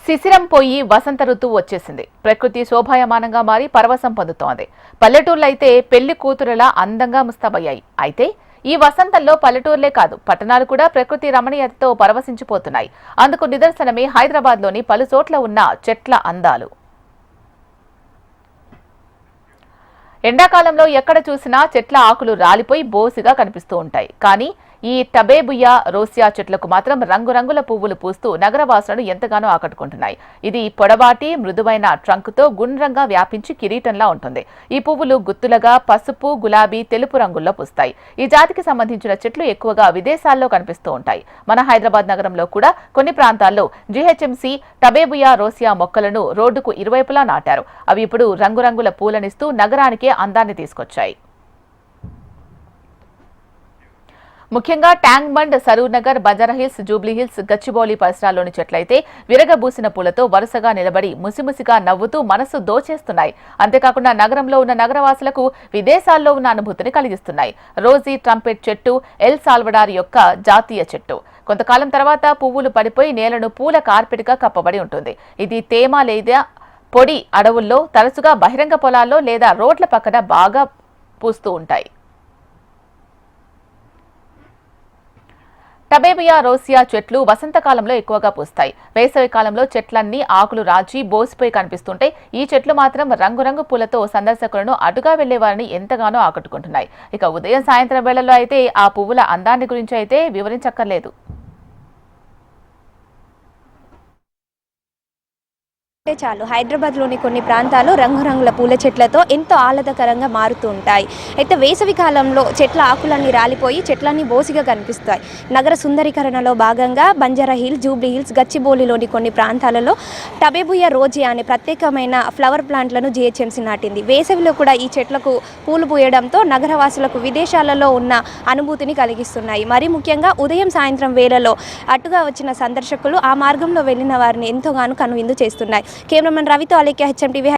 శిశిరం పోయి వసంత ఋతువు వచ్చేసింది. ప్రకృతి శోభాయమానంగా మారి పరవశం పొందుతోంది. పల్లెటూర్లు అయితే పెళ్లి కూతురులా అందంగా ముస్తాబయ్యాయి. అయితే ఈ వసంతంలో పల్లెటూర్లే కాదు, పట్టణాలు కూడా ప్రకృతి రమణీయతతో పరవశించిపోతున్నాయి. అందుకు నిదర్శనమే హైదరాబాద్లోని పలు చోట్ల ఉన్న చెట్ల అందాలు. ఎండాకాలంలో ఎక్కడ చూసినా చెట్ల ఆకులు రాలిపోయి బోసిగా కనిపిస్తూ ఉంటాయి. కానీ ఈ టబేబుయా రోసియా చెట్లకు మాత్రం రంగురంగుల పువ్వులు పూస్తూ నగరవాసులను ఎంతగానో ఆకట్టుకుంటున్నాయి. ఇది పొడవాటి మృదువైన ట్రంక్తో గుండ్రంగా వ్యాపించి కిరీటంలా ఉంటుంది. ఈ పువ్వులు గుత్తులుగా పసుపు, గులాబీ, తెలుపు రంగుల్లో పూస్తాయి. ఈ జాతికి సంబంధించిన చెట్లు ఎక్కువగా విదేశాల్లో కనిపిస్తూ ఉంటాయి. మన హైదరాబాద్ నగరంలో కూడా కొన్ని ప్రాంతాల్లో జీహెచ్ఎంసీ టబేబుయా రోసియా మొక్కలను రోడ్డుకు ఇరువైపులా నాటారు. అవి ఇప్పుడు రంగురంగుల పూలనిస్తూ నగరానికే అందాన్ని తీసుకొచ్చాయి. ముఖ్యంగా ట్యాంక్ బండ్, సరూర్ నగర్, బంజారాహిల్స్, జూబ్లీహిల్స్, గచ్చిబౌలి పరిసరాల్లోని చెట్లయితే విరగబూసిన పూలతో వరుసగా నిలబడి ముసిముసిగా నవ్వుతూ మనసు దోచేస్తున్నాయి. అంతేకాకుండా నగరంలో ఉన్న నగరవాసులకు విదేశాల్లో ఉన్న అనుభూతిని కలిగిస్తున్నాయి. రోజీ ట్రంపెట్ చెట్టు ఎల్ సాల్వడార్ యొక్క జాతీయ చెట్టు. కొంతకాలం తర్వాత పువ్వులు పడిపోయి నేలను పూల కార్పెట్గా కప్పబడి ఉంటుంది. ఇది తేమ లేదా పొడి అడవుల్లో, తరచుగా బహిరంగ పొలాల్లో లేదా రోడ్ల పక్కన బాగా పూస్తూ ఉంటాయి. టబేబుయా రోసియా చెట్లు వసంతకాలంలో ఎక్కువగా పూస్తాయి. వేసవి కాలంలో చెట్లన్నీ ఆకులు రాచి బోసిపోయి కనిపిస్తుంటే ఈ చెట్లు మాత్రం రంగురంగు పూలతో సందర్శకులను అటుగా వెళ్లే వారిని ఎంతగానో ఆకట్టుకుంటున్నాయి. ఇక ఉదయం, సాయంత్రం వేళల్లో అయితే ఆ పువ్వుల అందాన్ని గురించి అయితే వివరించక్కర్లేదు. చాలు హైదరాబాద్లోని కొన్ని ప్రాంతాలు రంగురంగుల పూల చెట్లతో ఎంతో ఆహ్లాదకరంగా మారుతూ ఉంటాయి. అయితే వేసవి కాలంలో చెట్ల ఆకులన్నీ రాలిపోయి చెట్లన్నీ బోసిగా కనిపిస్తాయి. నగర సుందరీకరణలో భాగంగా బంజారా హిల్స్, జూబ్లీ హిల్స్, గచ్చిబౌలిలోని కొన్ని ప్రాంతాలలో టబేబుయా రోజియా అనే ప్రత్యేకమైన ఫ్లవర్ ప్లాంట్లను జీహెచ్ఎంసీ నాటింది. వేసవిలో కూడా ఈ చెట్లకు పూలు పూయడంతో నగరవాసులకు విదేశాలలో ఉన్న అనుభూతిని కలిగిస్తున్నాయి. మరీ ముఖ్యంగా ఉదయం, సాయంత్రం వేళలో అటుగా వచ్చిన సందర్శకులు ఆ మార్గంలో వెళ్లిన వారిని ఎంతోగానో కనువిందు చేస్తున్నాయి. కెమెరామెన్ రవితో అలేఖ్య, హెచ్ఎం టీవీ.